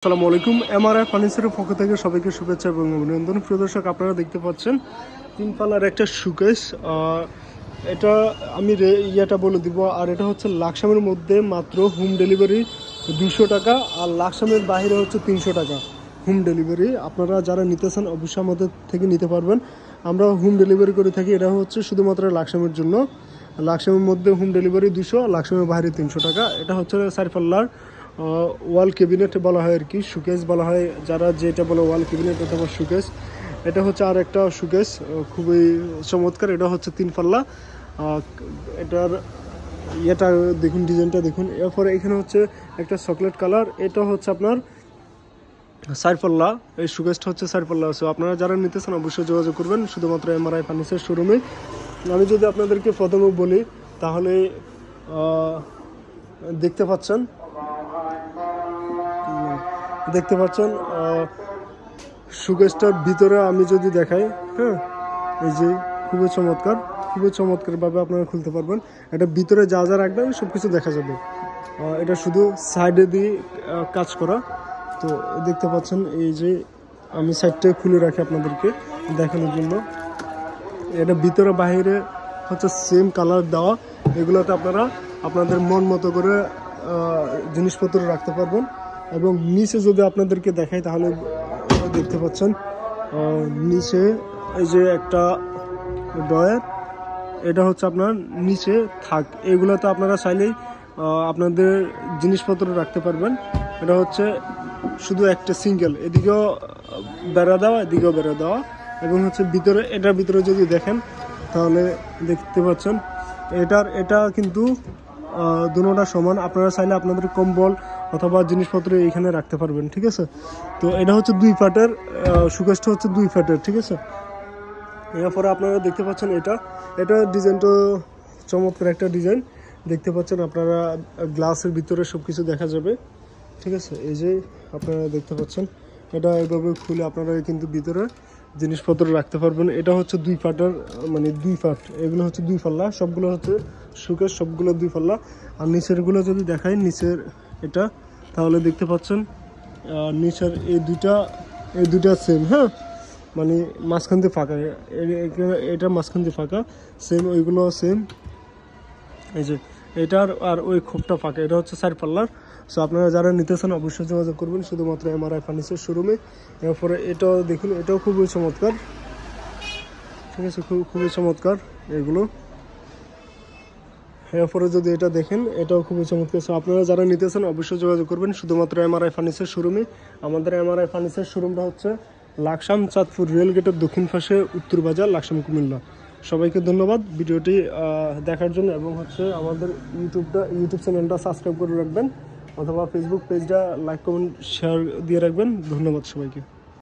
আসসালামু আলাইকুম। এমআরআই ফার্নিচারের পক্ষ থেকে সবাইকে শুভেচ্ছা এবং অভিনন্দন। প্রিয় দর্শক, আপনারা দেখতে পাচ্ছেন তিন পাল্লার একটা শোকেস। এটা আমি ইয়েটা বলে দিব। আর এটা হচ্ছে লাকসামের মধ্যে মাত্র হোম ডেলিভারি 200 টাকা, আর লাকসামের বাইরে হচ্ছে 300 টাকা হোম ডেলিভারি। আপনারা যারা নিতেছেন অবশ্যই আমাদের থেকে নিতে পারবেন। আমরা হোম ডেলিভারি করে থাকি। এটা হচ্ছে শুধুমাত্র লাকসামের জন্য। লাকসামের মধ্যে হোম ডেলিভারি 200, লাকসামের বাইরে 300 টাকা। এটা হচ্ছে 4 পাল্লার ওয়াল ক্যাবিনেট বলা হয় আর কি, শোকেস বলা হয় যারা, যেটা বলে ওয়াল ক্যাবিনেট অথবা শোকেস। এটা হচ্ছে আর একটা শোকেস, খুবই চমৎকার। এটা হচ্ছে 3 পাল্লা। এটার ইয়েটা দেখুন, ডিজাইনটা দেখুন। এরপরে এখানে হচ্ছে একটা চকলেট কালার। এটা হচ্ছে আপনার 4 পাল্লা। এই শোকেসটা হচ্ছে 4 পাল্লা। সো আপনারা যারা নিতেছেন অবশ্যই যোগাযোগ করবেন শুধুমাত্র এমআরআই ফার্নিচার শোরুমে। আমি যদি আপনাদেরকে প্রথমে বলি তাহলে দেখতে পাচ্ছেন শোকেসটার ভিতরে আমি যদি দেখাই, হ্যাঁ, এই যে খুবই চমৎকারভাবে আপনারা খুলতে পারবেন। এটা ভিতরে যা যা রাখবেন সব কিছু দেখা যাবে। এটা শুধু সাইডে দিয়ে কাজ করা। তো দেখতে পাচ্ছেন, এই যে আমি সাইডটা খুলে রাখি আপনাদেরকে দেখানোর জন্য। এটা ভিতরে বাইরে হচ্ছে সেম কালার দেওয়া। এগুলোতে আপনারা আপনাদের মন মতো করে জিনিসপত্র রাখতে পারবেন। এবং নিচে যদি আপনাদেরকে দেখাই তাহলে দেখতে পাচ্ছেন নিচে এই যে একটা ড্রয়ার। এটা হচ্ছে আপনার নিচে থাক। এগুলোতে আপনারা চাইলেই আপনাদের জিনিসপত্র রাখতে পারবেন। এটা হচ্ছে শুধু একটা সিঙ্গেল, এদিকেও বেড়া দেওয়া এদিকেও বেড়া দেওয়া। এবং হচ্ছে ভিতরে, এটার ভিতরে যদি দেখেন তাহলে দেখতে পাচ্ছেন এটা কিন্তু দুটোটা সমান। আপনারা চাইলে আপনাদের কম্বল অথবা জিনিসপত্র এখানে রাখতে পারবেন, ঠিক আছে। তো এটা হচ্ছে 2 ফাটের শোকেসটা হচ্ছে 2 ফাটের, ঠিক আছে। এরপরে আপনারা দেখতে পাচ্ছেন এটা ডিজাইনটা চমৎকার একটা ডিজাইন দেখতে পাচ্ছেন। আপনারা গ্লাসের ভিতরে সব কিছু দেখা যাবে, ঠিক আছে। এই যে আপনারা দেখতে পাচ্ছেন, এটা এইভাবে খুলে আপনারা কিন্তু ভিতরে জিনিসপত্র রাখতে পারবেন। এটা হচ্ছে 2 ফাটের, মানে 2 ফাট। এগুলো হচ্ছে 2 পাল্লা, সবগুলো হচ্ছে শোকেস, সবগুলো 2 পাল্লা। আর নিচেরগুলো যদি দেখাই, নিচের এটা তাহলে দেখতে পাচ্ছেন নিচের এই দুইটা সেম, হ্যাঁ, মানে মাঝখান দিয়ে ফাঁকা। এটা মাঝখান দিয়ে ফাঁকা, সেম ওইগুলো সেম। এই যে এটার আর ওই খোপটা ফাঁকা। এটা হচ্ছে 4 পাল্লার। সো আপনারা যারা নিতেছেন অবশ্যই যোগাযোগ করবেন শুধুমাত্র এমআরআই ফার্নিচার শোরুমে। এরপরে এটাও দেখুন, এটাও খুবই চমৎকার, ঠিক আছে, খুবই চমৎকার এগুলো। এরপরে যদি এটা দেখেন, এটাও খুবই চমৎকার। সো আপনারা যারা নিতেছেন অবশ্যই যোগাযোগ করবেন শুধুমাত্র এমআরআই ফার্নিচার শোরুমে। আমাদের এমআরআই ফার্নিচার শোরুমটা হচ্ছে লাকসাম চাঁদপুর রেলগেটের দক্ষিণ পাশে, উত্তর বাজার, লাকসাম, কুমিল্লা। সবাইকে ধন্যবাদ ভিডিওটি দেখার জন্য। এবং হচ্ছে আমাদের ইউটিউব চ্যানেলটা সাবস্ক্রাইব করে রাখবেন, অথবা ফেসবুক পেজটা লাইক, কমেন্ট, শেয়ার দিয়ে রাখবেন। ধন্যবাদ সবাইকে।